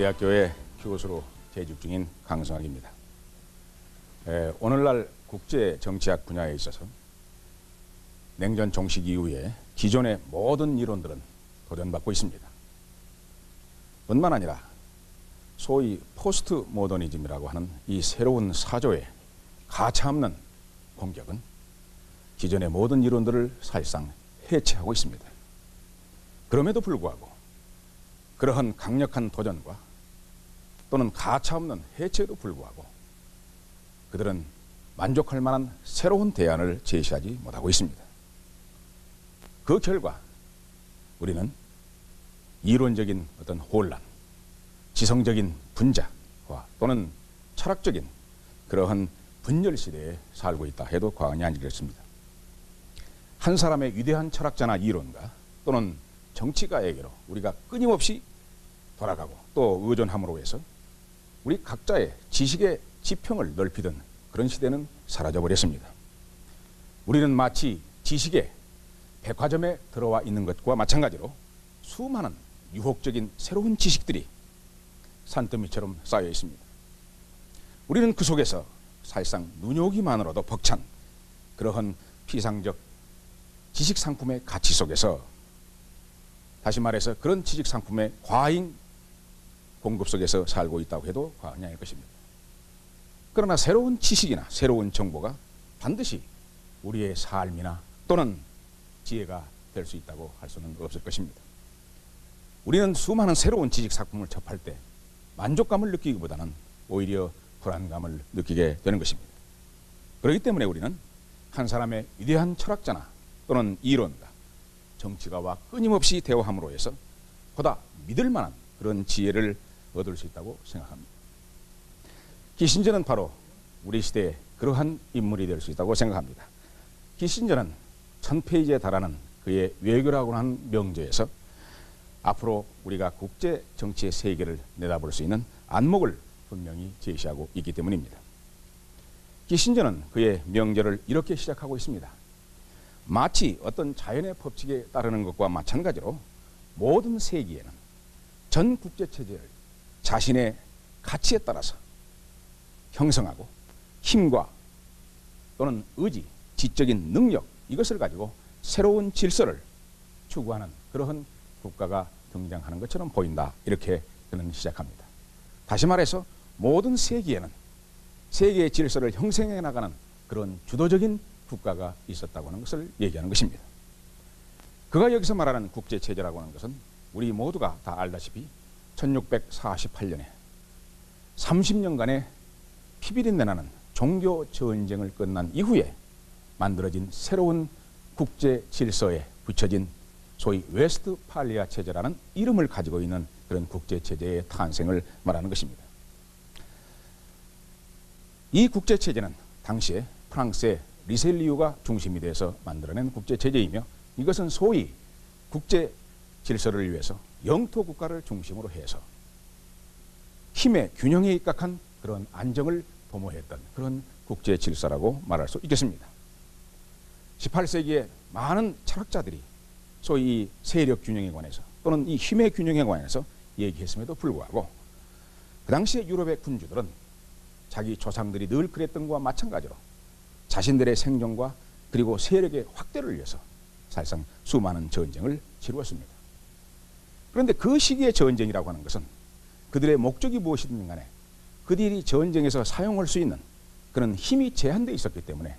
고려대학교의 교수로 재직 중인 강성학입니다. 오늘날 국제정치학 분야에 있어서 냉전 종식 이후에 기존의 모든 이론들은 도전받고 있습니다. 뿐만 아니라 소위 포스트 모더니즘이라고 하는 이 새로운 사조의 가차없는 공격은 기존의 모든 이론들을 사실상 해체하고 있습니다. 그럼에도 불구하고 그러한 강력한 도전과 또는 가차없는 해체에도 불구하고 그들은 만족할 만한 새로운 대안을 제시하지 못하고 있습니다. 그 결과 우리는 이론적인 어떤 혼란, 지성적인 분자와 또는 철학적인 그러한 분열 시대에 살고 있다 해도 과언이 아니겠습니다. 한 사람의 위대한 철학자나 이론가 또는 정치가에게로 우리가 끊임없이 돌아가고 또 의존함으로 해서 우리 각자의 지식의 지평을 넓히던 그런 시대는 사라져버렸습니다. 우리는 마치 지식의 백화점에 들어와 있는 것과 마찬가지로 수많은 유혹적인 새로운 지식들이 산더미처럼 쌓여 있습니다. 우리는 그 속에서 사실상 눈요기만으로도 벅찬 그러한 피상적 지식 상품의 가치 속에서, 다시 말해서 그런 지식 상품의 과잉 공급 속에서 살고 있다고 해도 과언이 아닐 것입니다. 그러나 새로운 지식이나 새로운 정보가 반드시 우리의 삶이나 또는 지혜가 될 수 있다고 할 수는 없을 것입니다. 우리는 수많은 새로운 지식 상품을 접할 때 만족감을 느끼기보다는 오히려 불안감을 느끼게 되는 것입니다. 그렇기 때문에 우리는 한 사람의 위대한 철학자나 또는 이론가, 정치가와 끊임없이 대화함으로 해서 보다 믿을 만한 그런 지혜를 얻을 수 있다고 생각합니다. 키신저는 바로 우리 시대에 그러한 인물이 될 수 있다고 생각합니다. 키신저는 1000페이지에 달하는 그의 외교라고 하는 명저에서 앞으로 우리가 국제 정치의 세계를 내다볼 수 있는 안목을 분명히 제시하고 있기 때문입니다. 키신저는 그의 명제를 이렇게 시작하고 있습니다. 마치 어떤 자연의 법칙에 따르는 것과 마찬가지로 모든 세계에는 전 국제체제를 자신의 가치에 따라서 형성하고 힘과 또는 의지, 지적인 능력, 이것을 가지고 새로운 질서를 추구하는 그러한 국가가 등장하는 것처럼 보인다, 이렇게 그는 시작합니다. 다시 말해서 모든 세계에는 세계의 질서를 형성해 나가는 그런 주도적인 국가가 있었다고 하는 것을 얘기하는 것입니다. 그가 여기서 말하는 국제체제라고 하는 것은 우리 모두가 다 알다시피 1648년에 30년간의 피비린내 나는 종교 전쟁을 끝난 이후에 만들어진 새로운 국제 질서에 붙여진 소위 웨스트팔리아 체제라는 이름을 가지고 있는 그런 국제 체제의 탄생을 말하는 것입니다. 이 국제 체제는 당시에 프랑스의 리셀리유가 중심이 돼서 만들어낸 국제 체제이며, 이것은 소위 국제 질서를 위해서 영토 국가를 중심으로 해서 힘의 균형에 입각한 그런 안정을 도모했던 그런 국제 질서라고 말할 수 있겠습니다. 18세기에 많은 철학자들이 소위 이 세력 균형에 관해서 또는 이 힘의 균형에 관해서 얘기했음에도 불구하고 그 당시에 유럽의 군주들은 자기 조상들이 늘 그랬던 것과 마찬가지로 자신들의 생존과 그리고 세력의 확대를 위해서 사실상 수많은 전쟁을 치루었습니다. 그런데 그 시기의 전쟁이라고 하는 것은 그들의 목적이 무엇이든 간에 그들이 전쟁에서 사용할 수 있는 그런 힘이 제한되어 있었기 때문에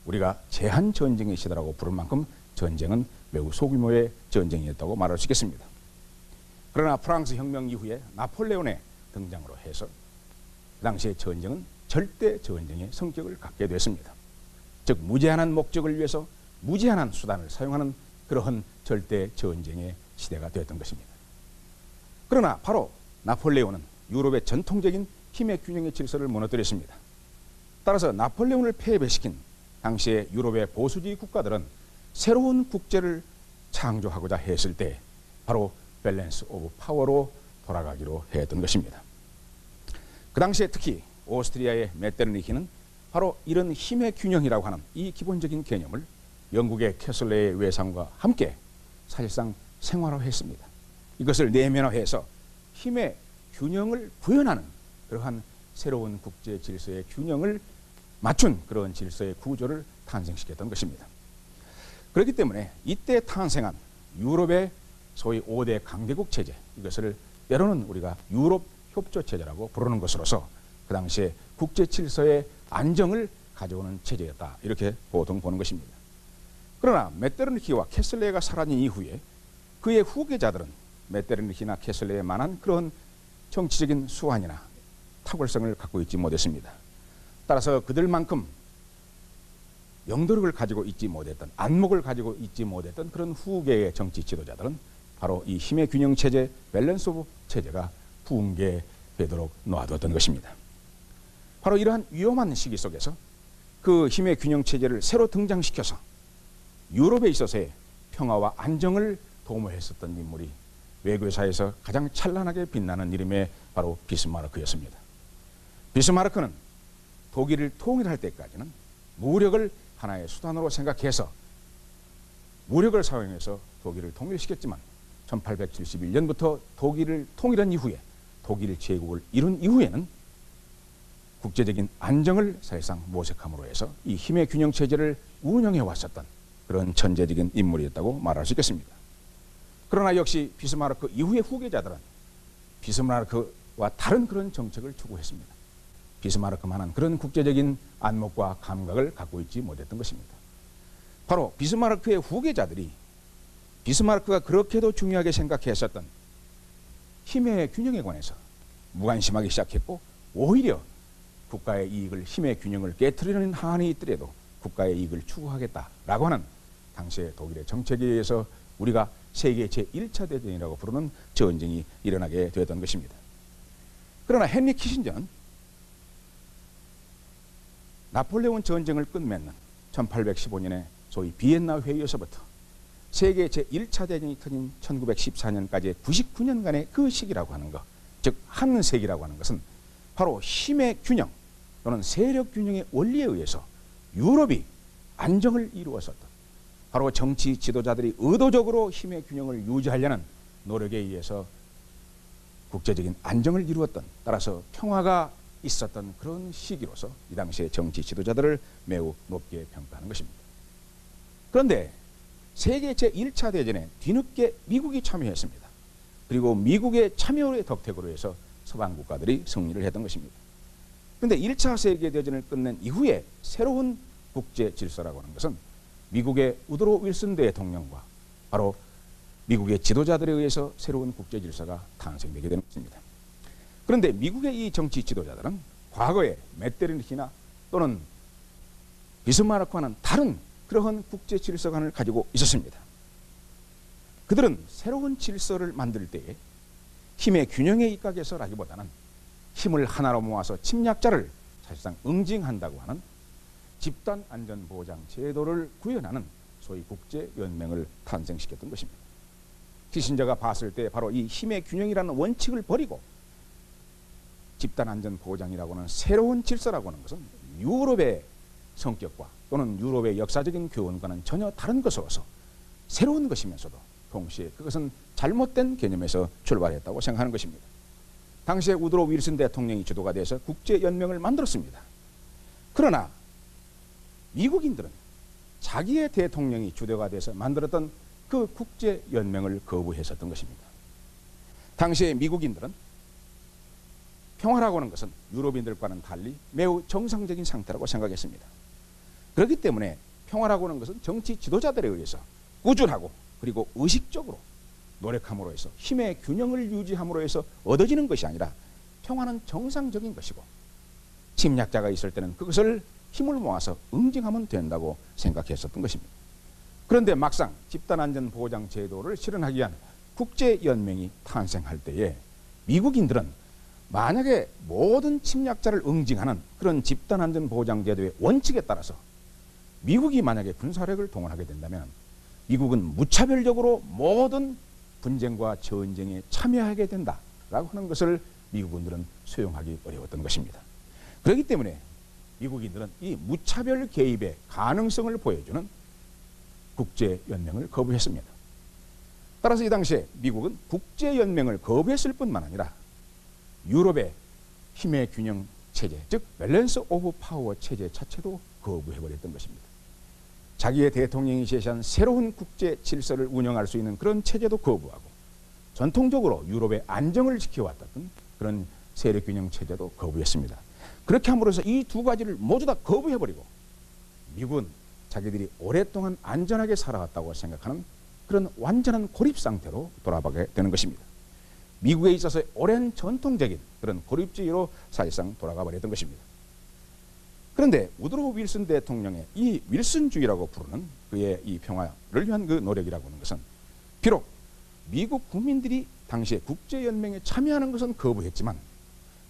우리가 제한 전쟁의 시대라고 부를 만큼 전쟁은 매우 소규모의 전쟁이었다고 말할 수 있겠습니다. 그러나 프랑스 혁명 이후에 나폴레온의 등장으로 해서 그 당시의 전쟁은 절대 전쟁의 성격을 갖게 됐습니다. 즉 무제한한 목적을 위해서 무제한한 수단을 사용하는 그러한 절대 전쟁의 시대가 되었던 것입니다. 그러나 바로 나폴레온은 유럽의 전통적인 힘의 균형의 질서를 무너뜨렸습니다. 따라서 나폴레온을 패배시킨 당시의 유럽의 보수주의 국가들은 새로운 국제를 창조하고자 했을 때 바로 밸런스 오브 파워로 돌아가기로 했던 것입니다. 그 당시에 특히 오스트리아의 메테르니히는 바로 이런 힘의 균형이라고 하는 이 기본적인 개념을 영국의 캐슬레의 외상과 함께 사실상 생활화했습니다. 이것을 내면화해서 힘의 균형을 구현하는 그러한 새로운 국제 질서의 균형을 맞춘 그런 질서의 구조를 탄생시켰던 것입니다. 그렇기 때문에 이때 탄생한 유럽의 소위 5대 강대국 체제, 이것을 때로는 우리가 유럽 협조 체제라고 부르는 것으로서 그 당시에 국제 질서의 안정을 가져오는 체제였다, 이렇게 보통 보는 것입니다. 그러나 메테르니히와 케슬레가 사라진 이후에 그의 후계자들은 메테르니히나 케슬레에 만한 그런 정치적인 수완이나 탁월성을 갖고 있지 못했습니다. 따라서 그들만큼 영도력을 가지고 있지 못했던, 안목을 가지고 있지 못했던 그런 후계의 정치 지도자들은 바로 이 힘의 균형 체제, 밸런스 오브 체제가 붕괴되도록 놓아두었던 것입니다. 바로 이러한 위험한 시기 속에서 그 힘의 균형 체제를 새로 등장시켜서 유럽에 있어서의 평화와 안정을 도모했었던 인물이 외교사에서 가장 찬란하게 빛나는 이름의 바로 비스마르크였습니다. 비스마르크는 독일을 통일할 때까지는 무력을 하나의 수단으로 생각해서 무력을 사용해서 독일을 통일시켰지만 1871년부터 독일을 통일한 이후에 독일 제국을 이룬 이후에는 국제적인 안정을 사실상 모색함으로 해서 이 힘의 균형 체제를 운영해 왔었던 그런 천재적인 인물이었다고 말할 수 있겠습니다. 그러나 역시 비스마르크 이후의 후계자들은 비스마르크와 다른 그런 정책을 추구했습니다. 비스마르크만한 그런 국제적인 안목과 감각을 갖고 있지 못했던 것입니다. 바로 비스마르크의 후계자들이 비스마르크가 그렇게도 중요하게 생각했었던 힘의 균형에 관해서 무관심하기 시작했고, 오히려 국가의 이익을, 힘의 균형을 깨트리는 한이 있더라도 국가의 이익을 추구하겠다라고 하는 당시의 독일의 정책에 의해서 우리가 세계 제1차 대전이라고 부르는 전쟁이 일어나게 되었던 것입니다. 그러나 헨리 키신저는 나폴레옹 전쟁을 끝맺는 1815년에 소위 비엔나 회의에서부터 세계 제1차 대전이 터진 1914년까지의 99년간의 그 시기라고 하는 것, 즉 한 세기라고 하는 것은 바로 힘의 균형 또는 세력 균형의 원리에 의해서 유럽이 안정을 이루었었던, 바로 정치 지도자들이 의도적으로 힘의 균형을 유지하려는 노력에 의해서 국제적인 안정을 이루었던, 따라서 평화가 있었던 그런 시기로서 이 당시의 정치 지도자들을 매우 높게 평가하는 것입니다. 그런데 세계 제1차 대전에 뒤늦게 미국이 참여했습니다. 그리고 미국의 참여의 덕택으로 해서 서방 국가들이 승리를 했던 것입니다. 그런데 1차 세계대전을 끝낸 이후에 새로운 국제 질서라고 하는 것은 미국의 우드로 윌슨 대통령과 바로 미국의 지도자들에 의해서 새로운 국제 질서가 탄생되게 되는 것입니다. 그런데 미국의 이 정치 지도자들은 과거에 메테르니히나 또는 비스마르크와는 다른 그러한 국제 질서관을 가지고 있었습니다. 그들은 새로운 질서를 만들 때에 힘의 균형에 입각해서라기보다는 힘을 하나로 모아서 침략자를 사실상 응징한다고 하는 집단 안전 보장 제도를 구현하는 소위 국제 연맹을 탄생시켰던 것입니다. 키신저가 봤을 때 바로 이 힘의 균형이라는 원칙을 버리고 집단 안전 보장이라고 하는 새로운 질서라고 하는 것은 유럽의 성격과 또는 유럽의 역사적인 교훈과는 전혀 다른 것으로서 새로운 것이면서도 동시에 그것은 잘못된 개념에서 출발했다고 생각하는 것입니다. 당시에 우드로 윌슨 대통령이 주도가 돼서 국제연맹을 만들었습니다. 그러나 미국인들은 자기의 대통령이 주도가 돼서 만들었던 그 국제연맹을 거부했었던 것입니다. 당시에 미국인들은 평화라고 하는 것은 유럽인들과는 달리 매우 정상적인 상태라고 생각했습니다. 그렇기 때문에 평화라고 하는 것은 정치 지도자들에 의해서 꾸준하고 그리고 의식적으로 노력함으로 해서 힘의 균형을 유지함으로 해서 얻어지는 것이 아니라 평화는 정상적인 것이고 침략자가 있을 때는 그것을 힘을 모아서 응징하면 된다고 생각했었던 것입니다. 그런데 막상 집단안전보장 제도를 실현하기 위한 국제연맹이 탄생할 때에 미국인들은 만약에 모든 침략자를 응징하는 그런 집단안전보장제도의 원칙에 따라서 미국이 만약에 군사력을 동원하게 된다면 미국은 무차별적으로 모든 분쟁과 전쟁에 참여하게 된다라고 하는 것을 미국인들은 수용하기 어려웠던 것입니다. 그렇기 때문에 미국인들은 이 무차별 개입의 가능성을 보여주는 국제연맹을 거부했습니다. 따라서 이 당시에 미국은 국제연맹을 거부했을 뿐만 아니라 유럽의 힘의 균형 체제, 즉 밸런스 오브 파워 체제 자체도 거부해버렸던 것입니다. 자기의 대통령이 제시한 새로운 국제 질서를 운영할 수 있는 그런 체제도 거부하고, 전통적으로 유럽의 안정을 지켜왔던 그런 세력 균형 체제도 거부했습니다. 그렇게 함으로써 이 두 가지를 모두 다 거부해버리고 미국은 자기들이 오랫동안 안전하게 살아왔다고 생각하는 그런 완전한 고립 상태로 돌아가게 되는 것입니다. 미국에 있어서의 오랜 전통적인 그런 고립주의로 사실상 돌아가 버렸던 것입니다. 그런데 우드로 윌슨 대통령의 이 윌슨주의라고 부르는 그의 이 평화를 위한 그 노력이라고 하는 것은, 비록 미국 국민들이 당시에 국제연맹에 참여하는 것은 거부했지만,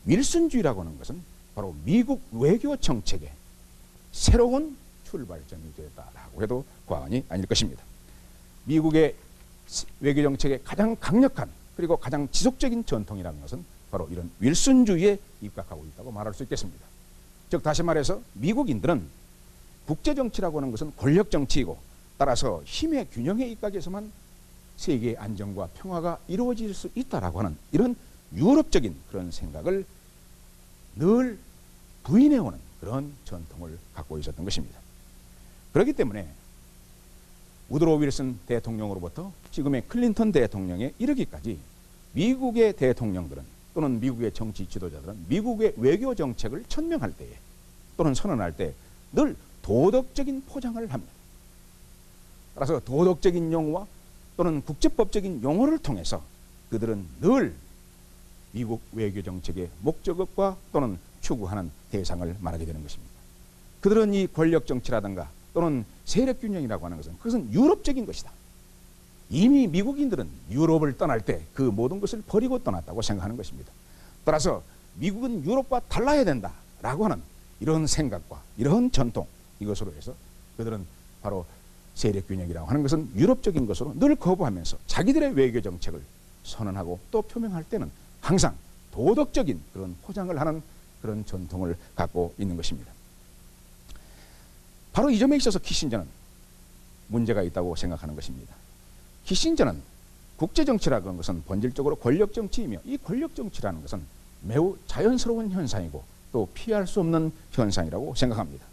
윌슨주의라고 하는 것은 바로 미국 외교 정책의 새로운 출발점이 되었다라고 해도 과언이 아닐 것입니다. 미국의 외교 정책의 가장 강력한 그리고 가장 지속적인 전통이라는 것은 바로 이런 윌슨주의에 입각하고 있다고 말할 수 있겠습니다. 즉 다시 말해서 미국인들은 국제정치라고 하는 것은 권력정치이고, 따라서 힘의 균형에 입각해서만 세계의 안정과 평화가 이루어질 수 있다라고 하는 이런 유럽적인 그런 생각을 늘 부인해오는 그런 전통을 갖고 있었던 것입니다. 그렇기 때문에 우드로 윌슨 대통령으로부터 지금의 클린턴 대통령에 이르기까지 미국의 대통령들은 또는 미국의 정치 지도자들은 미국의 외교 정책을 천명할 때에 또는 선언할 때 늘 도덕적인 포장을 합니다. 따라서 도덕적인 용어와 또는 국제법적인 용어를 통해서 그들은 늘 미국 외교 정책의 목적과 또는 추구하는 대상을 말하게 되는 것입니다. 그들은 이 권력 정치라든가 또는 세력 균형이라고 하는 것은 그것은 유럽적인 것이다. 이미 미국인들은 유럽을 떠날 때 그 모든 것을 버리고 떠났다고 생각하는 것입니다. 따라서 미국은 유럽과 달라야 된다라고 하는 이런 생각과 이런 전통, 이것으로 해서 그들은 바로 세력 균형이라고 하는 것은 유럽적인 것으로 늘 거부하면서 자기들의 외교 정책을 선언하고 또 표명할 때는 항상 도덕적인 그런 포장을 하는 그런 전통을 갖고 있는 것입니다. 바로 이 점에 있어서 키신저는 문제가 있다고 생각하는 것입니다. 키신저는 국제정치라는 는 것은 본질적으로 권력정치이며, 이 권력정치라는 것은 매우 자연스러운 현상이고 또 피할 수 없는 현상이라고 생각합니다.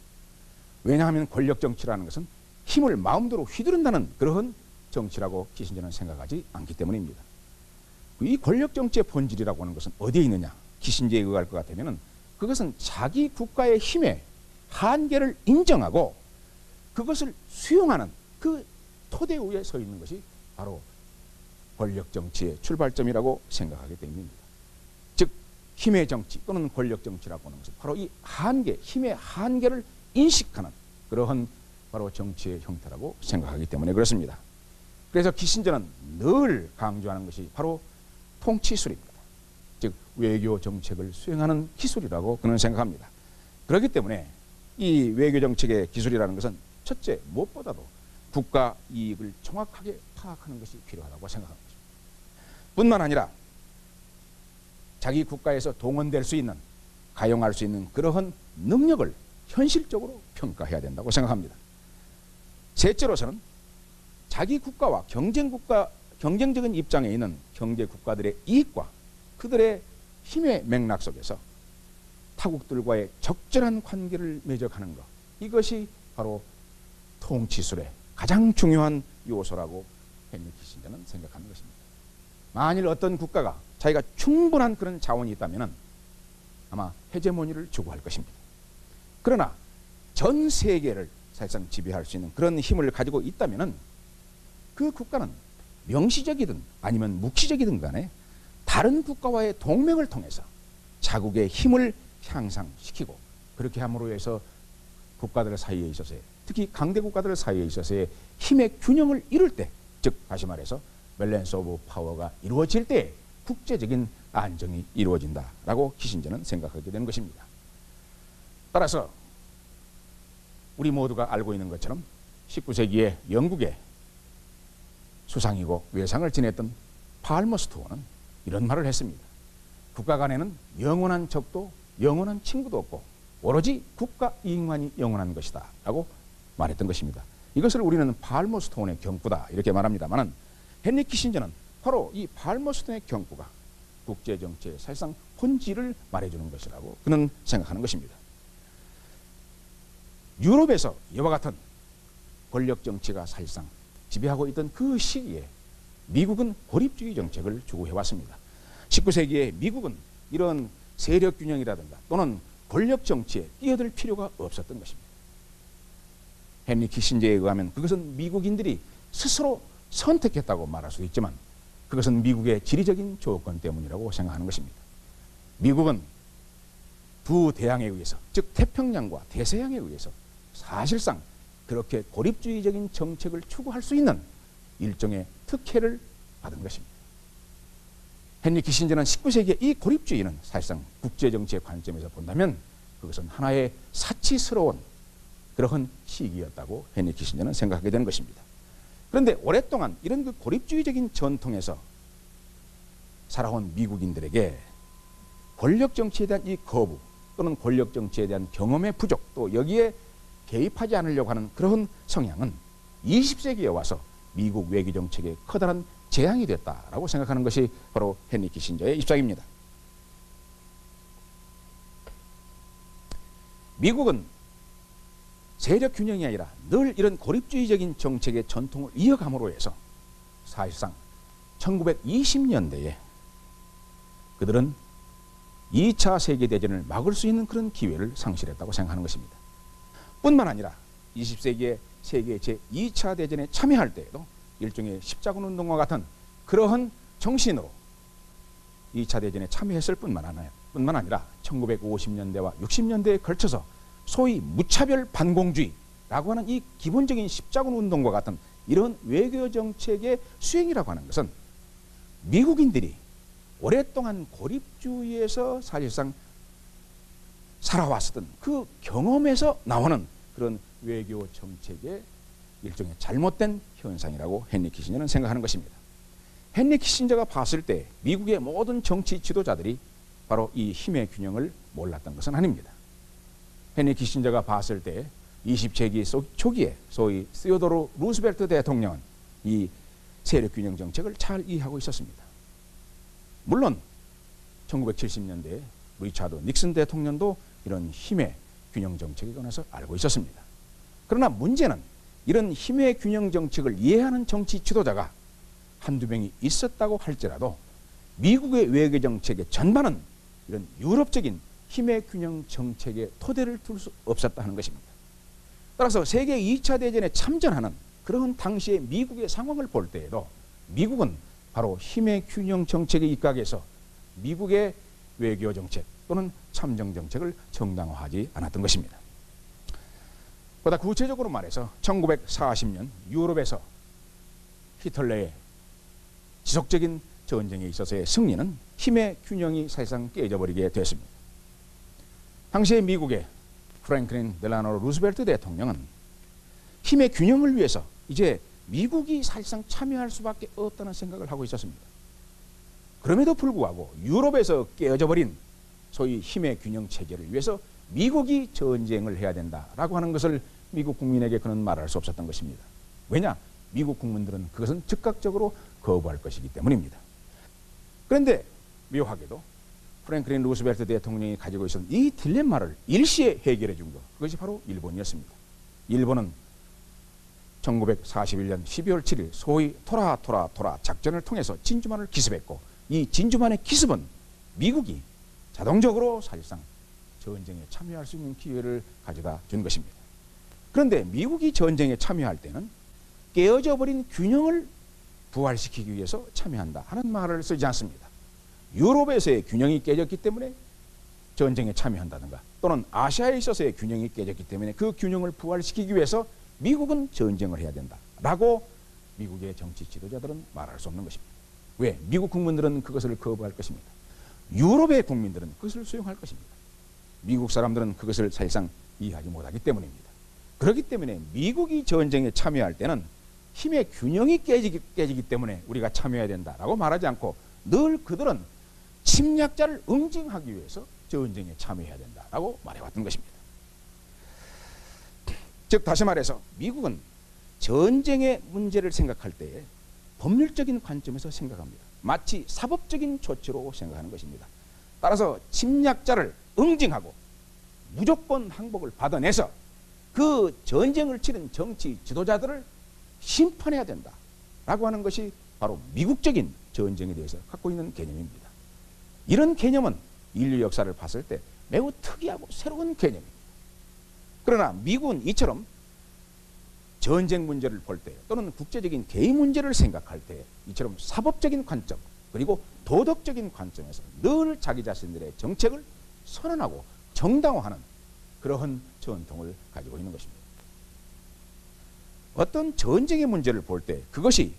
왜냐하면 권력정치라는 것은 힘을 마음대로 휘두른다는 그러한 정치라고 키신저는 생각하지 않기 때문입니다. 이 권력정치의 본질이라고 하는 것은 어디에 있느냐? 키신저에 의할 것 같으면 그것은 자기 국가의 힘의 한계를 인정하고 그것을 수용하는 그 토대 위에 서 있는 것이 바로 권력정치의 출발점이라고 생각하게 됩니다. 즉 힘의 정치 또는 권력정치라고 하는 것은 바로 이 한계, 힘의 한계를 인식하는 그러한 바로 정치의 형태라고 생각하기 때문에 그렇습니다. 그래서 키신저는 늘 강조하는 것이 바로 통치술입니다. 즉 외교 정책을 수행하는 기술이라고 그는 생각합니다. 그렇기 때문에 이 외교 정책의 기술이라는 것은 첫째, 무엇보다도 국가 이익을 정확하게 파악하는 것이 필요하다고 생각합니다. 뿐만 아니라 자기 국가에서 동원될 수 있는, 가용할 수 있는 그러한 능력을 현실적으로 평가해야 된다고 생각합니다. 셋째로서는 자기 국가와 경쟁적인 입장에 있는 경제 국가들의 이익과 그들의 힘의 맥락 속에서 타국들과의 적절한 관계를 맺어가는 것, 이것이 바로 통치술의 가장 중요한 요소라고 헨리 키신저는 생각하는 것입니다. 만일 어떤 국가가 자기가 충분한 그런 자원이 있다면 아마 헤제모니를 추구할 것입니다. 그러나 전 세계를 사실상 지배할 수 있는 그런 힘을 가지고 있다면 그 국가는 명시적이든 아니면 묵시적이든 간에 다른 국가와의 동맹을 통해서 자국의 힘을 향상시키고, 그렇게 함으로 해서 국가들 사이에 있어서의, 특히 강대 국가들 사이에 있어서의 힘의 균형을 이룰 때, 즉 다시 말해서 밸런스 오브 파워가 이루어질 때 국제적인 안정이 이루어진다라고 키신저는 생각하게 되는 것입니다. 따라서 우리 모두가 알고 있는 것처럼 19세기에 영국의 수상이고 외상을 지냈던 팔머스토어는 이런 말을 했습니다. 국가 간에는 영원한 적도 영원한 친구도 없고 오로지 국가 이익만이 영원한 것이다 라고 말했던 것입니다. 이것을 우리는 팔머스톤의 경구다 이렇게 말합니다만, 헨리 키신저는 바로 이 팔머스톤의 경구가 국제정치의 사실상 본질을 말해주는 것이라고 그는 생각하는 것입니다. 유럽에서 이와 같은 권력정치가 사실상 지배하고 있던 그 시기에 미국은 고립주의 정책을 추구해왔습니다. 19세기에 미국은 이런 세력균형이라든가 또는 권력정치에 끼어들 필요가 없었던 것입니다. 헨리 키신저에 의하면 그것은 미국인들이 스스로 선택했다고 말할 수도 있지만 그것은 미국의 지리적인 조건 때문이라고 생각하는 것입니다. 미국은 두 대양에 의해서, 즉 태평양과 대서양에 의해서 사실상 그렇게 고립주의적인 정책을 추구할 수 있는 일종의 특혜를 받은 것입니다. 헨리 키신저는 19세기의 이 고립주의는 사실상 국제정치의 관점에서 본다면 그것은 하나의 사치스러운 그러한 시기였다고 헨리 키신저는 생각하게 되는 것입니다. 그런데 오랫동안 이런 그 고립주의적인 전통에서 살아온 미국인들에게 권력정치에 대한 이 거부 또는 권력정치에 대한 경험의 부족 또 여기에 개입하지 않으려고 하는 그런 성향은 20세기에 와서 미국 외교정책에 커다란 재앙이 됐다라고 생각하는 것이 바로 헨리 키신저의 입장입니다. 미국은 세력 균형이 아니라 늘 이런 고립주의적인 정책의 전통을 이어감으로 해서 사실상 1920년대에 그들은 2차 세계대전을 막을 수 있는 그런 기회를 상실했다고 생각하는 것입니다. 뿐만 아니라 20세기의 세계 제2차 대전에 참여할 때에도 일종의 십자군 운동과 같은 그러한 정신으로 2차 대전에 참여했을 뿐만 아니라 1950년대와 60년대에 걸쳐서 소위 무차별 반공주의라고 하는 이 기본적인 십자군 운동과 같은 이런 외교 정책의 수행이라고 하는 것은 미국인들이 오랫동안 고립주의에서 사실상 살아왔었던 그 경험에서 나오는 그런 외교 정책의 일종의 잘못된 현상이라고 헨리 키신저는 생각하는 것입니다. 헨리 키신저가 봤을 때 미국의 모든 정치 지도자들이 바로 이 힘의 균형을 몰랐던 것은 아닙니다. 헨리 키신저가 봤을 때 20세기 초기에 소위 시어도르 루스벨트 대통령은 이 세력균형 정책을 잘 이해하고 있었습니다. 물론 1970년대에 리차드 닉슨 대통령도 이런 힘의 균형 정책에 관해서 알고 있었습니다. 그러나 문제는 이런 힘의 균형 정책을 이해하는 정치 지도자가 한두 명이 있었다고 할지라도 미국의 외교 정책의 전반은 이런 유럽적인 힘의 균형 정책의 토대를 둘 수 없었다 하는 것입니다. 따라서 세계 2차 대전에 참전하는 그런 당시의 미국의 상황을 볼 때에도 미국은 바로 힘의 균형 정책에 입각해서 미국의 외교 정책 또는 참정 정책을 정당화하지 않았던 것입니다. 보다 구체적으로 말해서 1940년 유럽에서 히틀러의 지속적인 전쟁에 있어서의 승리는 힘의 균형이 사실상 깨져버리게 됐습니다. 당시의 미국의 프랭클린 델라노 루스벨트 대통령은 힘의 균형을 위해서 이제 미국이 사실상 참여할 수밖에 없다는 생각을 하고 있었습니다. 그럼에도 불구하고 유럽에서 깨어져 버린 소위 힘의 균형 체제를 위해서 미국이 전쟁을 해야 된다라고 하는 것을 미국 국민에게 그는 말할 수 없었던 것입니다. 왜냐? 미국 국민들은 그것은 즉각적으로 거부할 것이기 때문입니다. 그런데 묘하게도 프랭클린 루스벨트 대통령이 가지고 있었던 이 딜레마를 일시에 해결해 준 것, 그것이 바로 일본이었습니다. 일본은 1941년 12월 7일 소위 토라 작전을 통해서 진주만을 기습했고 이 진주만의 기습은 미국이 자동적으로 사실상 전쟁에 참여할 수 있는 기회를 가져다 준 것입니다. 그런데 미국이 전쟁에 참여할 때는 깨어져 버린 균형을 부활시키기 위해서 참여한다 하는 말을 쓰지 않습니다. 유럽에서의 균형이 깨졌기 때문에 전쟁에 참여한다든가 또는 아시아에 있어서의 균형이 깨졌기 때문에 그 균형을 부활시키기 위해서 미국은 전쟁을 해야 된다라고 미국의 정치 지도자들은 말할 수 없는 것입니다. 왜? 미국 국민들은 그것을 거부할 것입니다. 유럽의 국민들은 그것을 수용할 것입니다. 미국 사람들은 그것을 사실상 이해하지 못하기 때문입니다. 그렇기 때문에 미국이 전쟁에 참여할 때는 힘의 균형이 깨지기 때문에 우리가 참여해야 된다라고 말하지 않고 늘 그들은 침략자를 응징하기 위해서 전쟁에 참여해야 된다라고 말해왔던 것입니다. 즉 다시 말해서 미국은 전쟁의 문제를 생각할 때에 법률적인 관점에서 생각합니다. 마치 사법적인 조치로 생각하는 것입니다. 따라서 침략자를 응징하고 무조건 항복을 받아내서 그 전쟁을 치른 정치 지도자들을 심판해야 된다라고 하는 것이 바로 미국적인 전쟁에 대해서 갖고 있는 개념입니다. 이런 개념은 인류 역사를 봤을 때 매우 특이하고 새로운 개념입니다. 그러나 미국은 이처럼 전쟁 문제를 볼 때 또는 국제적인 개인 문제를 생각할 때 이처럼 사법적인 관점 그리고 도덕적인 관점에서 늘 자기 자신들의 정책을 선언하고 정당화하는 그러한 전통을 가지고 있는 것입니다. 어떤 전쟁의 문제를 볼 때 그것이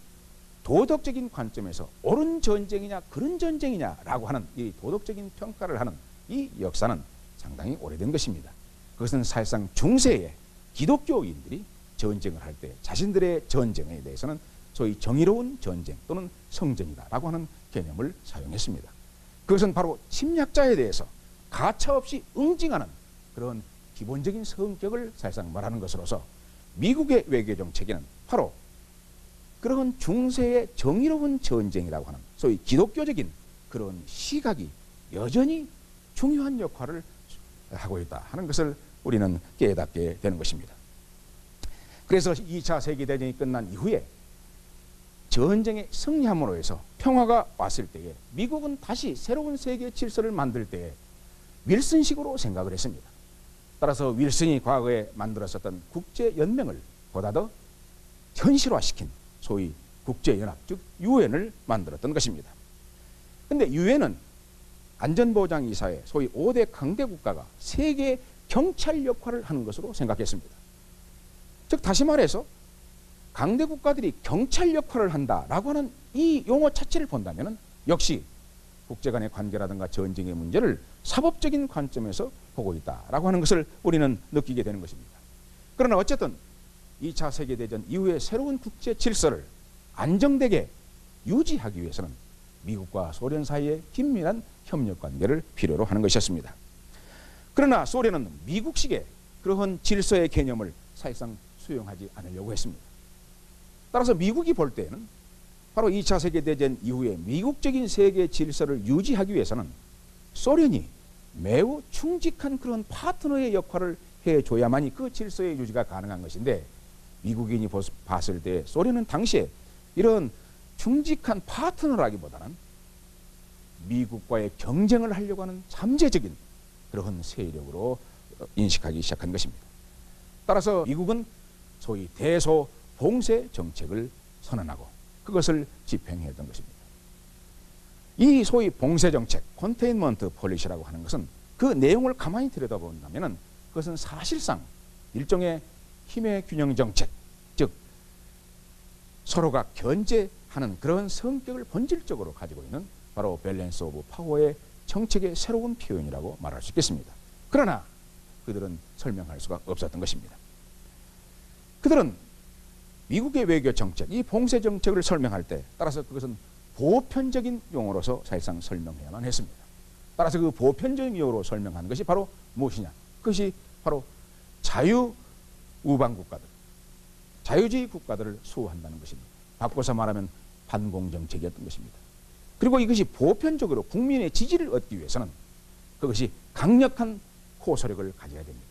도덕적인 관점에서 옳은 전쟁이냐 그런 전쟁이냐라고 하는 이 도덕적인 평가를 하는 이 역사는 상당히 오래된 것입니다. 그것은 사실상 중세의 기독교인들이 전쟁을 할 때 자신들의 전쟁에 대해서는 소위 정의로운 전쟁 또는 성전이다라고 하는 개념을 사용했습니다. 그것은 바로 침략자에 대해서 가차없이 응징하는 그런 기본적인 성격을 사실상 말하는 것으로서 미국의 외교 정책에는 바로 그런 중세의 정의로운 전쟁이라고 하는 소위 기독교적인 그런 시각이 여전히 중요한 역할을 하고 있다 하는 것을 우리는 깨닫게 되는 것입니다. 그래서 2차 세계대전이 끝난 이후에 전쟁에 승리함으로 해서 평화가 왔을 때에 미국은 다시 새로운 세계 질서를 만들 때에 윌슨식으로 생각을 했습니다. 따라서 윌슨이 과거에 만들었었던 국제연맹을 보다 더 현실화시킨 소위 국제연합 즉 유엔을 만들었던 것입니다. 그런데 유엔은 안전보장이사회 소위 5대 강대 국가가 세계 경찰 역할을 하는 것으로 생각했습니다. 즉 다시 말해서 강대 국가들이 경찰 역할을 한다라고 하는 이 용어 자체를 본다면 역시 국제 간의 관계라든가 전쟁의 문제를 사법적인 관점에서 보고 있다라고 하는 것을 우리는 느끼게 되는 것입니다. 그러나 어쨌든 2차 세계대전 이후의 새로운 국제 질서를 안정되게 유지하기 위해서는 미국과 소련 사이의 긴밀한 협력 관계를 필요로 하는 것이었습니다. 그러나 소련은 미국식의 그러한 질서의 개념을 사실상 수용하지 않으려고 했습니다. 따라서 미국이 볼 때에는 바로 2차 세계대전 이후에 미국적인 세계 질서를 유지하기 위해서는 소련이 매우 충직한 그런 파트너의 역할을 해줘야만이 그 질서의 유지가 가능한 것인데 미국인이 봤을 때 소련은 당시에 이런 충직한 파트너라기보다는 미국과의 경쟁을 하려고 하는 잠재적인 그런 세력으로 인식하기 시작한 것입니다. 따라서 미국은 소위 대소봉쇄 정책을 선언하고 그것을 집행했던 것입니다. 이 소위 봉쇄 정책, 컨테인먼트 폴리시라고 하는 것은 그 내용을 가만히 들여다본다면 그것은 사실상 일종의 힘의 균형 정책, 즉 서로가 견제하는 그런 성격을 본질적으로 가지고 있는 바로 밸런스 오브 파워의 정책의 새로운 표현이라고 말할 수 있겠습니다. 그러나 그들은 설명할 수가 없었던 것입니다. 그들은 미국의 외교 정책, 이 봉쇄 정책을 설명할 때 따라서 그것은 보편적인 용어로서 사실상 설명해야만 했습니다. 따라서 그 보편적인 용어로 설명하는 것이 바로 무엇이냐? 그것이 바로 자유우방 국가들, 자유주의 국가들을 수호한다는 것입니다. 바꿔서 말하면 반공정책이었던 것입니다. 그리고 이것이 보편적으로 국민의 지지를 얻기 위해서는 그것이 강력한 호소력을 가져야 됩니다.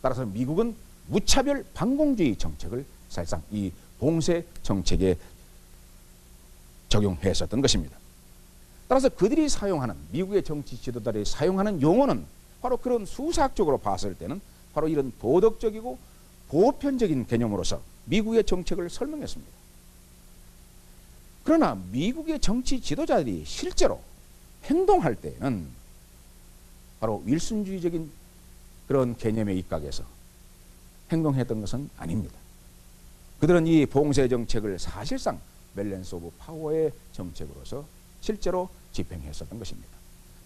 따라서 미국은 무차별 반공주의 정책을 사실상 이 봉쇄 정책에 적용했었던 것입니다. 따라서 그들이 사용하는 미국의 정치 지도자들이 사용하는 용어는 바로 그런 수사학적으로 봤을 때는 바로 이런 도덕적이고 보편적인 개념으로서 미국의 정책을 설명했습니다. 그러나 미국의 정치 지도자들이 실제로 행동할 때는 바로 윌슨주의적인 그런 개념에 입각해서 행동했던 것은 아닙니다. 그들은 이 봉쇄 정책을 사실상 밸런스 오브 파워의 정책으로서 실제로 집행했었던 것입니다.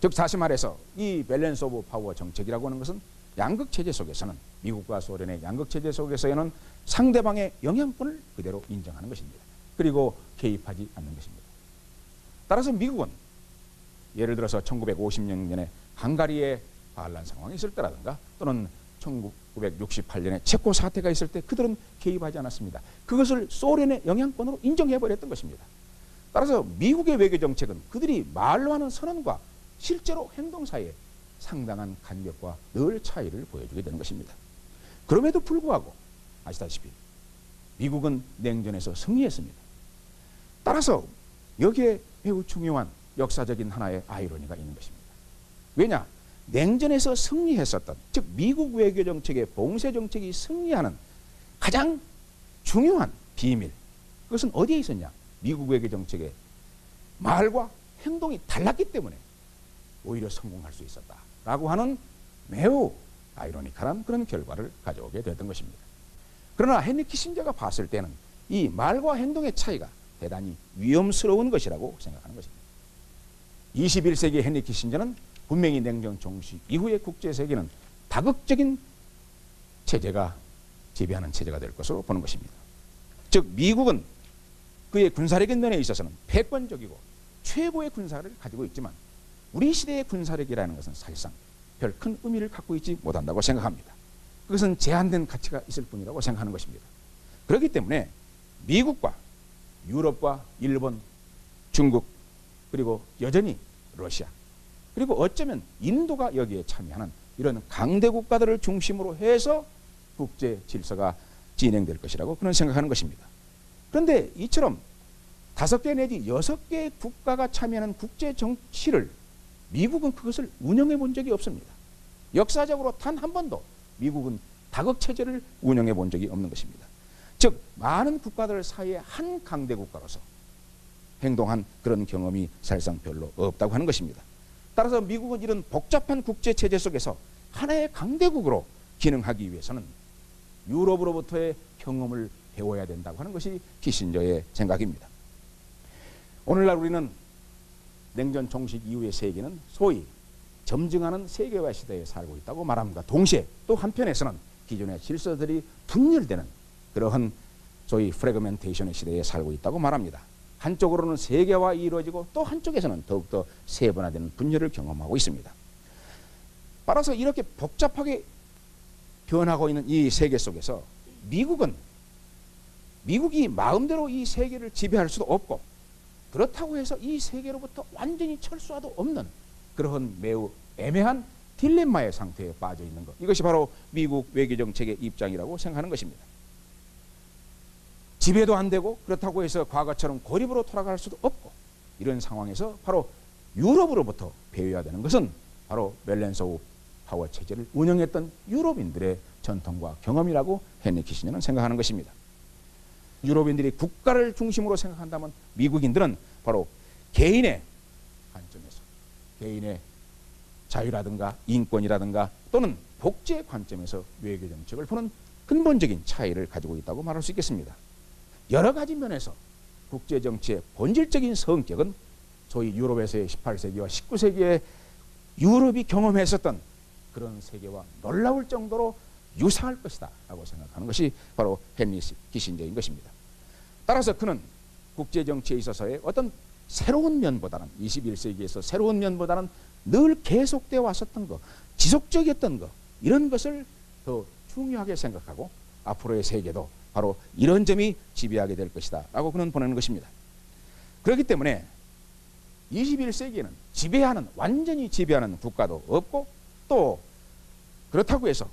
즉 다시 말해서 이 밸런스 오브 파워 정책이라고 하는 것은 양극체제 속에서는 미국과 소련의 양극체제 속에서는 상대방의 영향권을 그대로 인정하는 것입니다. 그리고 개입하지 않는 것입니다. 따라서 미국은 예를 들어서 1950년에 헝가리의 반란 상황이 있을 때라든가 또는 1968년에 체코 사태가 있을 때 그들은 개입하지 않았습니다. 그것을 소련의 영향권으로 인정해버렸던 것입니다. 따라서 미국의 외교 정책은 그들이 말로 하는 선언과 실제로 행동 사이에 상당한 간격과 늘 차이를 보여주게 되는 것입니다. 그럼에도 불구하고 아시다시피 미국은 냉전에서 승리했습니다. 따라서 여기에 매우 중요한 역사적인 하나의 아이러니가 있는 것입니다. 왜냐? 냉전에서 승리했었던, 즉 미국 외교 정책의 봉쇄 정책이 승리하는 가장 중요한 비밀, 그것은 어디에 있었냐? 미국 외교 정책의 말과 행동이 달랐기 때문에 오히려 성공할 수 있었다라고 하는 매우 아이러니컬한 그런 결과를 가져오게 됐던 것입니다. 그러나 헨리 키신저가 봤을 때는 이 말과 행동의 차이가 대단히 위험스러운 것이라고 생각하는 것입니다. 21세기 헨리 키신저는 분명히 냉전 종식 이후의 국제세계는 다극적인 체제가 지배하는 체제가 될 것으로 보는 것입니다. 즉 미국은 그의 군사력인 면에 있어서는 패권적이고 최고의 군사를 가지고 있지만 우리 시대의 군사력이라는 것은 사실상 별 큰 의미를 갖고 있지 못한다고 생각합니다. 그것은 제한된 가치가 있을 뿐이라고 생각하는 것입니다. 그렇기 때문에 미국과 유럽과 일본, 중국, 그리고 여전히 러시아, 그리고 어쩌면 인도가 여기에 참여하는 이런 강대 국가들을 중심으로 해서 국제 질서가 진행될 것이라고 그런 생각하는 것입니다. 그런데 이처럼 5개 내지 6개의 국가가 참여하는 국제 정치를 미국은 그것을 운영해 본 적이 없습니다. 역사적으로 단 한 번도 미국은 다극 체제를 운영해 본 적이 없는 것입니다. 즉 많은 국가들 사이에 한 강대 국가로서 행동한 그런 경험이 사실상 별로 없다고 하는 것입니다. 따라서 미국은 이런 복잡한 국제 체제 속에서 하나의 강대국으로 기능하기 위해서는 유럽으로부터의 경험을 배워야 된다고 하는 것이 키신저의 생각입니다. 오늘날 우리는 냉전 종식 이후의 세계는 소위 점증하는 세계화 시대에 살고 있다고 말합니다. 동시에 또 한편에서는 기존의 질서들이 분열되는 그러한 소위 프래그멘테이션의 시대에 살고 있다고 말합니다. 한쪽으로는 세계화가 이루어지고 또 한쪽에서는 더욱더 세분화되는 분열을 경험하고 있습니다. 따라서 이렇게 복잡하게 변하고 있는 이 세계 속에서 미국이 마음대로 이 세계를 지배할 수도 없고 그렇다고 해서 이 세계로부터 완전히 철수하도 없는 그러한 매우 애매한 딜레마의 상태에 빠져 있는 것, 이것이 바로 미국 외교정책의 입장이라고 생각하는 것입니다. 지배도 안 되고 그렇다고 해서 과거처럼 고립으로 돌아갈 수도 없고 이런 상황에서 바로 유럽으로부터 배워야 되는 것은 바로 밸런스 오브 파워 체제를 운영했던 유럽인들의 전통과 경험이라고 헨리 키신저는 생각하는 것입니다. 유럽인들이 국가를 중심으로 생각한다면 미국인들은 바로 개인의 관점에서 개인의 자유라든가 인권이라든가 또는 복제 관점에서 외교 정책을 보는 근본적인 차이를 가지고 있다고 말할 수 있겠습니다. 여러 가지 면에서 국제 정치의 본질적인 성격은 소위 유럽에서의 18세기와 19세기에 유럽이 경험했었던 그런 세계와 놀라울 정도로 유사할 것이다 라고 생각하는 것이 바로 헨리 키신저인 것입니다. 따라서 그는 국제 정치에 있어서의 어떤 새로운 면보다는 21세기에서 새로운 면보다는 늘 계속되어 왔었던 것, 지속적이었던 것, 이런 것을 더 중요하게 생각하고 앞으로의 세계도 바로 이런 점이 지배하게 될 것이다 라고 그는 보내는 것입니다. 그렇기 때문에 21세기에는 완전히 지배하는 국가도 없고 또 그렇다고 해서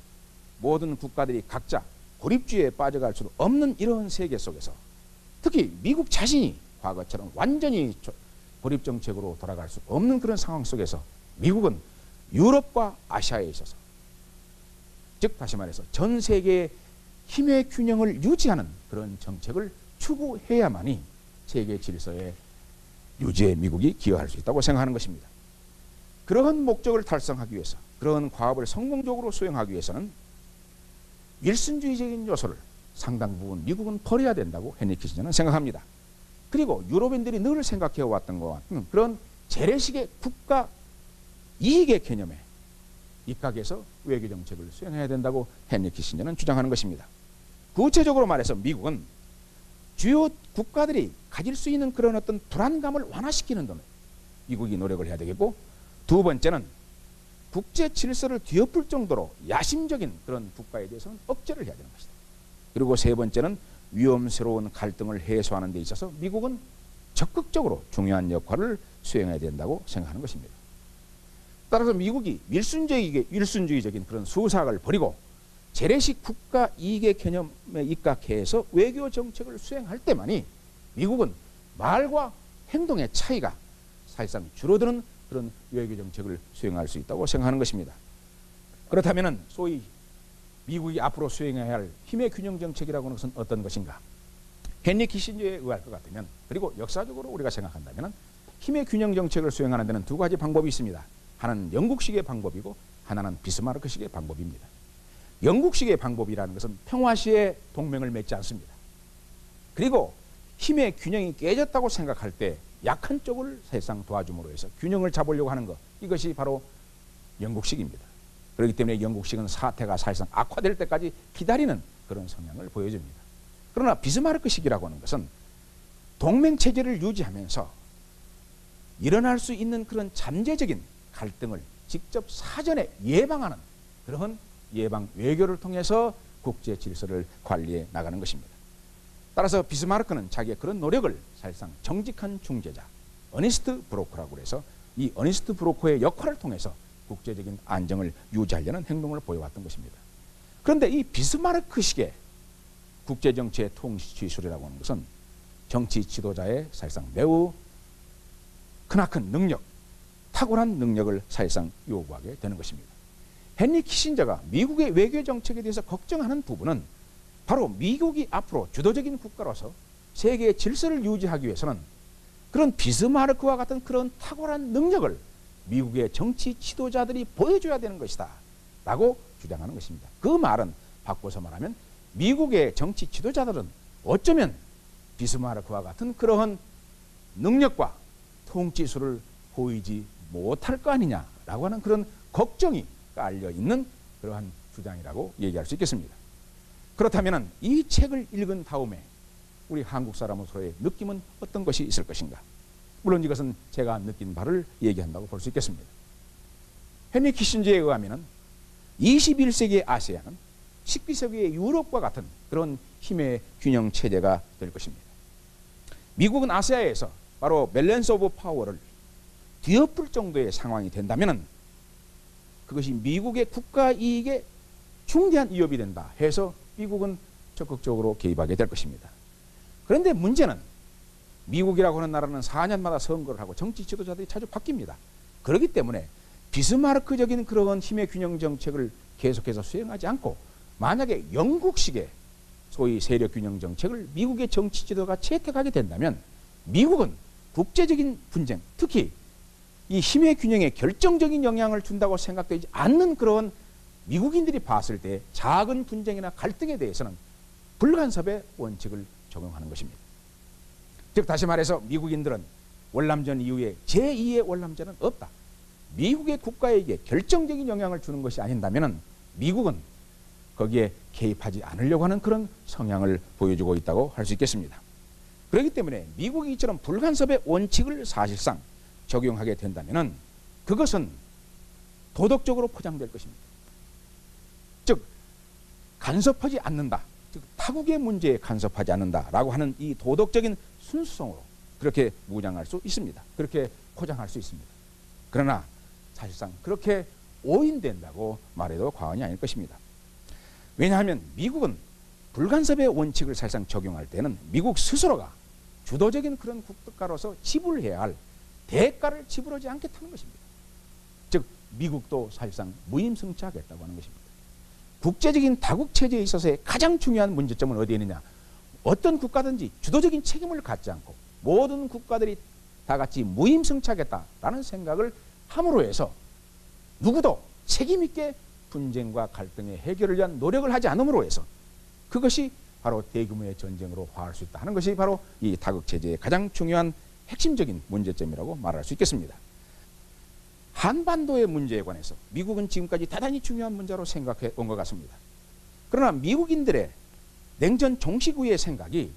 모든 국가들이 각자 고립주의에 빠져갈 수도 없는 이런 세계 속에서 특히 미국 자신이 과거처럼 완전히 고립정책으로 돌아갈 수 없는 그런 상황 속에서 미국은 유럽과 아시아에 있어서 즉 다시 말해서 전 세계의 힘의 균형을 유지하는 그런 정책을 추구해야만이 세계 질서의 유지에 미국이 기여할 수 있다고 생각하는 것입니다. 그러한 목적을 달성하기 위해서 그런 과업을 성공적으로 수행하기 위해서는 일순주의적인 요소를 상당 부분 미국은 버려야 된다고 헨리 키신저는 생각합니다. 그리고 유럽인들이 늘 생각해왔던 것과 같은 그런 재래식의 국가 이익의 개념에 입각해서 외교정책을 수행해야 된다고 헨리 키신저는 주장하는 것입니다. 구체적으로 말해서 미국은 주요 국가들이 가질 수 있는 그런 어떤 불안감을 완화시키는 데 미국이 노력을 해야 되겠고, 두 번째는 국제 질서를 뒤엎을 정도로 야심적인 그런 국가에 대해서는 억제를 해야 되는 것이다. 그리고 세 번째는 위험스러운 갈등을 해소하는 데 있어서 미국은 적극적으로 중요한 역할을 수행해야 된다고 생각하는 것입니다. 따라서 미국이 일순주의적인 그런 수사학을 버리고 재래식 국가 이익의 개념에 입각해서 외교 정책을 수행할 때만이 미국은 말과 행동의 차이가 사실상 줄어드는 그런 외교 정책을 수행할 수 있다고 생각하는 것입니다. 그렇다면 소위 미국이 앞으로 수행해야 할 힘의 균형 정책이라고 하는 것은 어떤 것인가? 헨리 키신저에 의할 것 같으면, 그리고 역사적으로 우리가 생각한다면 힘의 균형 정책을 수행하는 데는 두 가지 방법이 있습니다. 하나는 영국식의 방법이고 하나는 비스마르크식의 방법입니다. 영국식의 방법이라는 것은 평화시에 동맹을 맺지 않습니다. 그리고 힘의 균형이 깨졌다고 생각할 때 약한 쪽을 사실상 도와줌으로 해서 균형을 잡으려고 하는 것, 이것이 바로 영국식입니다. 그렇기 때문에 영국식은 사태가 사실상 악화될 때까지 기다리는 그런 성향을 보여줍니다. 그러나 비스마르크식이라고 하는 것은 동맹체제를 유지하면서 일어날 수 있는 그런 잠재적인 갈등을 직접 사전에 예방하는 그런 예방 외교를 통해서 국제 질서를 관리해 나가는 것입니다. 따라서 비스마르크는 자기의 그런 노력을 사실상 정직한 중재자, 어니스트 브로커라고 해서 이 어니스트 브로커의 역할을 통해서 국제적인 안정을 유지하려는 행동을 보여왔던 것입니다. 그런데 이 비스마르크식의 국제정치의 통치술이라고 하는 것은 정치 지도자의 사실상 매우 크나큰 능력, 탁월한 능력을 사실상 요구하게 되는 것입니다. 헨리 키신저가 미국의 외교 정책에 대해서 걱정하는 부분은 바로 미국이 앞으로 주도적인 국가로서 세계의 질서를 유지하기 위해서는 그런 비스마르크와 같은 그런 탁월한 능력을 미국의 정치 지도자들이 보여줘야 되는 것이다 라고 주장하는 것입니다. 그 말은 바꿔서 말하면 미국의 정치 지도자들은 어쩌면 비스마르크와 같은 그러한 능력과 통치술을 보이지 못할 거 아니냐라고 하는 그런 걱정이 깔려 있는 그러한 주장이라고 얘기할 수 있겠습니다. 그렇다면 이 책을 읽은 다음에 우리 한국 사람으로서의 느낌은 어떤 것이 있을 것인가? 물론 이것은 제가 느낀 바를 얘기한다고 볼 수 있겠습니다. 헨리 키신저에 의하면 21세기의 아시아는 19세기의 유럽과 같은 그런 힘의 균형 체제가 될 것입니다. 미국은 아시아에서 바로 밸런스 오브 파워를 뒤엎을 정도의 상황이 된다면 그것이 미국의 국가 이익에 중대한 위협이 된다 해서 미국은 적극적으로 개입하게 될 것입니다. 그런데 문제는 미국이라고 하는 나라는 4년마다 선거를 하고 정치 지도자들이 자주 바뀝니다. 그렇기 때문에 비스마르크적인 그런 힘의 균형 정책을 계속해서 수행하지 않고 만약에 영국식의 소위 세력 균형 정책을 미국의 정치 지도가 채택하게 된다면 미국은 국제적인 분쟁, 특히 이 힘의 균형에 결정적인 영향을 준다고 생각되지 않는 그런 미국인들이 봤을 때 작은 분쟁이나 갈등에 대해서는 불간섭의 원칙을 적용하는 것입니다. 즉 다시 말해서 미국인들은 월남전 이후에 제2의 월남전은 없다. 미국의 국가에게 결정적인 영향을 주는 것이 아닌다면 미국은 거기에 개입하지 않으려고 하는 그런 성향을 보여주고 있다고 할 수 있겠습니다. 그렇기 때문에 미국이 이처럼 불간섭의 원칙을 사실상 적용하게 된다면 그것은 도덕적으로 포장될 것입니다. 즉 간섭하지 않는다. 즉 타국의 문제에 간섭하지 않는다라고 하는 이 도덕적인 순수성으로 그렇게 무장할 수 있습니다. 그렇게 포장할 수 있습니다. 그러나 사실상 그렇게 오인된다고 말해도 과언이 아닐 것입니다. 왜냐하면 미국은 불간섭의 원칙을 사실상 적용할 때는 미국 스스로가 주도적인 그런 국가로서 지불해야 할 대가를 지불하지 않겠다는 것입니다. 즉 미국도 사실상 무임승차하겠다고 하는 것입니다. 국제적인 다국체제에 있어서의 가장 중요한 문제점은 어디에 있느냐? 어떤 국가든지 주도적인 책임을 갖지 않고 모든 국가들이 다 같이 무임승차하겠다라는 생각을 함으로 해서 누구도 책임있게 분쟁과 갈등의 해결을 위한 노력을 하지 않음으로 해서 그것이 바로 대규모의 전쟁으로 화할 수 있다 하는 것이 바로 이 다국체제의 가장 중요한 핵심적인 문제점이라고 말할 수 있겠습니다. 한반도의 문제에 관해서 미국은 지금까지 대단히 중요한 문제로 생각해 온 것 같습니다. 그러나 미국인들의 냉전 종식 후의 생각이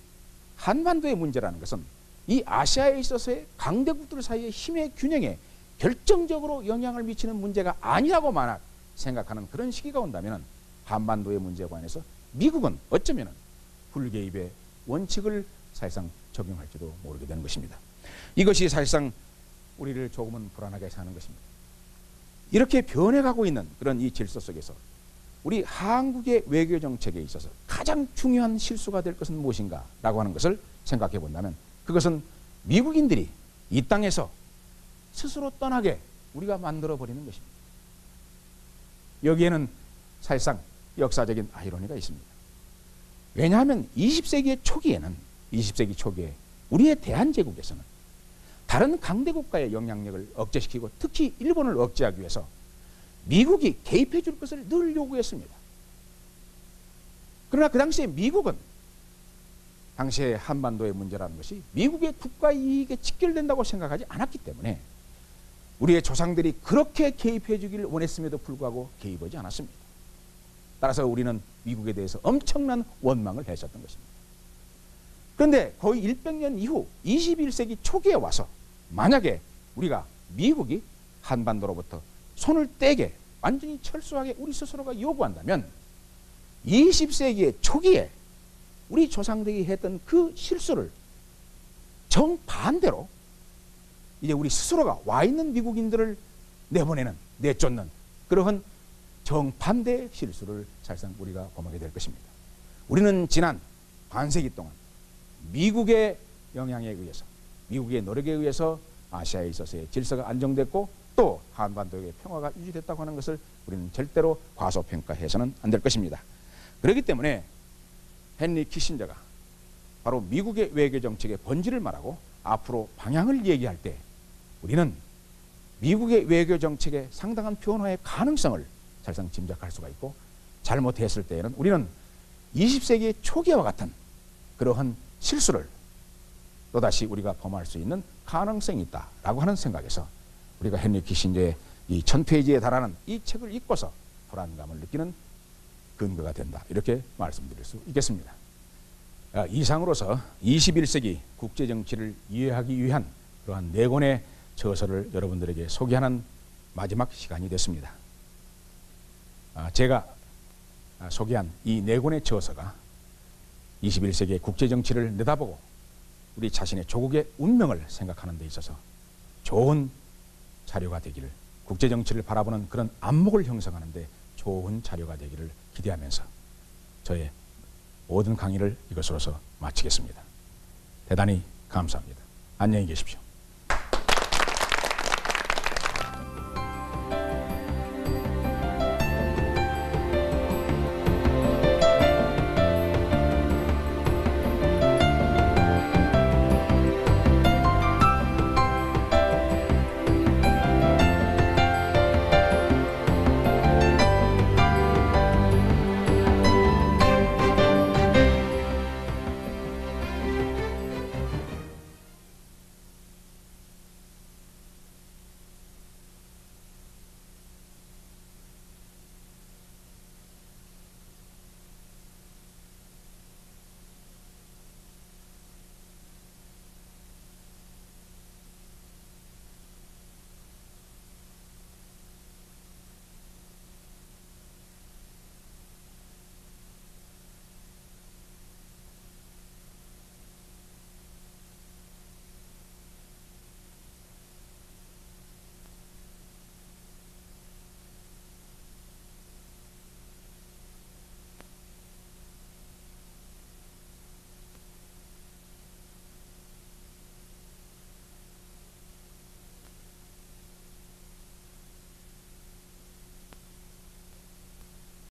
한반도의 문제라는 것은 이 아시아에 있어서의 강대국들 사이의 힘의 균형에 결정적으로 영향을 미치는 문제가 아니라고 만약 생각하는 그런 시기가 온다면 한반도의 문제에 관해서 미국은 어쩌면 불개입의 원칙을 사실상 적용할지도 모르게 되는 것입니다. 이것이 사실상 우리를 조금은 불안하게 하는 것입니다. 이렇게 변해가고 있는 그런 이 질서 속에서 우리 한국의 외교 정책에 있어서 가장 중요한 실수가 될 것은 무엇인가 라고 하는 것을 생각해 본다면, 그것은 미국인들이 이 땅에서 스스로 떠나게 우리가 만들어버리는 것입니다. 여기에는 사실상 역사적인 아이러니가 있습니다. 왜냐하면 20세기 초기에 우리의 대한제국에서는 다른 강대국가의 영향력을 억제시키고 특히 일본을 억제하기 위해서 미국이 개입해 줄 것을 늘 요구했습니다. 그러나 그 당시에 미국은 당시에 한반도의 문제라는 것이 미국의 국가 이익에 직결된다고 생각하지 않았기 때문에 우리의 조상들이 그렇게 개입해 주기를 원했음에도 불구하고 개입하지 않았습니다. 따라서 우리는 미국에 대해서 엄청난 원망을 했었던 것입니다. 그런데 거의 100년 이후 21세기 초기에 와서 만약에 우리가 미국이 한반도로부터 손을 떼게 완전히 철수하게 우리 스스로가 요구한다면 20세기의 초기에 우리 조상들이 했던 그 실수를 정반대로 이제 우리 스스로가 와 있는 미국인들을 내쫓는 그러한 정반대의 실수를 사실상 우리가 범하게 될 것입니다. 우리는 지난 반세기 동안 미국의 영향에 의해서, 미국의 노력에 의해서 아시아에 있어서의 질서가 안정됐고 또 한반도의 평화가 유지됐다고 하는 것을 우리는 절대로 과소평가해서는 안 될 것입니다. 그렇기 때문에 헨리 키신저가 바로 미국의 외교 정책의 본질을 말하고 앞으로 방향을 얘기할 때 우리는 미국의 외교 정책의 상당한 변화의 가능성을 사실상 짐작할 수가 있고, 잘못했을 때에는 우리는 20세기 초기와 같은 그러한 실수를 또다시 우리가 범할 수 있는 가능성이 있다라고 하는 생각에서 우리가 헨리 키신저의 이 1000페이지에 달하는 이 책을 읽고서 불안감을 느끼는 근거가 된다, 이렇게 말씀드릴 수 있겠습니다. 이상으로서 21세기 국제정치를 이해하기 위한 그러한 4권의 저서를 여러분들에게 소개하는 마지막 시간이 됐습니다. 제가 소개한 이 4권의 저서가 21세기의 국제정치를 내다보고 우리 자신의 조국의 운명을 생각하는 데 있어서 좋은 자료가 되기를, 국제정치를 바라보는 그런 안목을 형성하는 데 좋은 자료가 되기를 기대하면서 저의 모든 강의를 이것으로서 마치겠습니다. 대단히 감사합니다. 안녕히 계십시오.